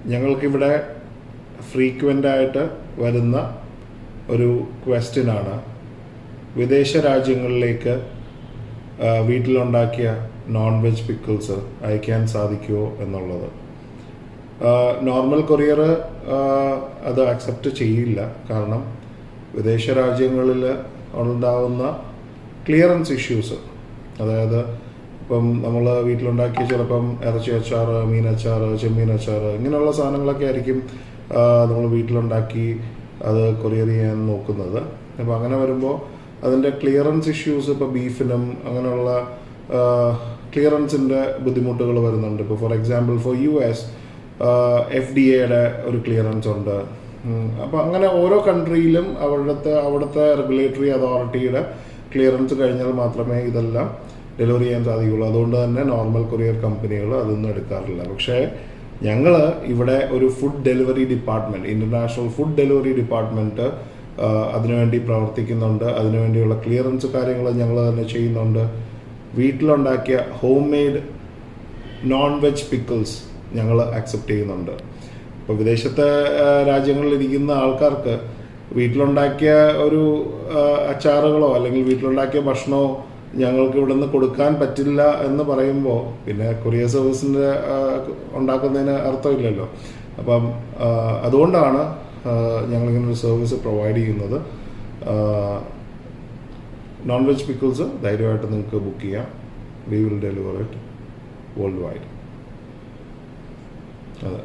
ഞങ്ങൾക്കിവിടെ ഫ്രീക്വൻ്റായിട്ട് വരുന്ന ഒരു ക്വസ്റ്റ്യനാണ്, വിദേശ രാജ്യങ്ങളിലേക്ക് വീട്ടിലുണ്ടാക്കിയ നോൺ വെജ് പിക്കിൾസ് അയക്കാൻ സാധിക്കുമോ എന്നുള്ളത്. നോർമൽ കൊറിയർ അത് അക്സെപ്റ്റ് ചെയ്യില്ല. കാരണം വിദേശ രാജ്യങ്ങളിൽ ഉണ്ടാകുന്ന ക്ലിയറൻസ് ഇഷ്യൂസ്, അതായത് ഇപ്പം നമ്മൾ വീട്ടിലുണ്ടാക്കിയ ചിലപ്പം ഇറച്ചി അച്ചാർ, മീൻ അച്ചാർ, ചെമ്മീൻ അച്ചാർ, ഇങ്ങനെയുള്ള സാധനങ്ങളൊക്കെ ആയിരിക്കും നമ്മൾ വീട്ടിലുണ്ടാക്കി അത് കൊറിയർ ചെയ്യാൻ നോക്കുന്നത്. അപ്പോൾ അങ്ങനെ വരുമ്പോൾ അതിൻ്റെ ക്ലിയറൻസ് ഇഷ്യൂസ്, ഇപ്പോൾ ബീഫിനും അങ്ങനെയുള്ള ക്ലിയറൻസിൻ്റെ ബുദ്ധിമുട്ടുകൾ വരുന്നുണ്ട്. ഇപ്പോൾ for example for US FDA ഒരു ക്ലിയറൻസ് ഉണ്ട്. അപ്പോൾ അങ്ങനെ ഓരോ കൺട്രിയിലും അവിടുത്തെ റെഗുലേറ്ററി അതോറിറ്റിയുടെ ക്ലിയറൻസ് കഴിഞ്ഞാൽ മാത്രമേ ഇതെല്ലാം ഡെലിവറി ചെയ്യാൻ സാധിക്കുള്ളൂ. അതുകൊണ്ട് തന്നെ നോർമൽ കൊറിയർ കമ്പനികൾ അതൊന്നും എടുക്കാറില്ല. പക്ഷേ ഞങ്ങൾ ഇവിടെ ഒരു food delivery department, international food delivery department അതിനുവേണ്ടി പ്രവർത്തിക്കുന്നുണ്ട്. അതിനുവേണ്ടിയുള്ള ക്ലിയറൻസ് കാര്യങ്ങൾ ഞങ്ങൾ തന്നെ ചെയ്യുന്നുണ്ട്. വീട്ടിലുണ്ടാക്കിയ home made non veg pickles ഞങ്ങൾ അക്സെപ്റ്റ് ചെയ്യുന്നുണ്ട്. ഇപ്പോൾ വിദേശത്തെ രാജ്യങ്ങളിലിരിക്കുന്ന ആൾക്കാർക്ക് വീട്ടിലുണ്ടാക്കിയ ഒരു അച്ചാറുകളോ അല്ലെങ്കിൽ വീട്ടിലുണ്ടാക്കിയ ഭക്ഷണമോ ഞങ്ങൾക്ക് ഇവിടെ നിന്ന് കൊടുക്കാൻ പറ്റില്ല എന്ന് പറയുമ്പോൾ പിന്നെ കൊറിയർ സർവീസിൻ്റെ ഉണ്ടാക്കുന്നതിന് അർത്ഥമില്ലല്ലോ. അപ്പം അതുകൊണ്ടാണ് ഞങ്ങളിങ്ങനൊരു സർവീസ് പ്രൊവൈഡ് ചെയ്യുന്നത്. നോൺ വെജ് പിക്കിൾസ് ധൈര്യമായിട്ട് നിങ്ങൾക്ക് ബുക്ക് ചെയ്യാം. We will deliver it world wide. അതെ.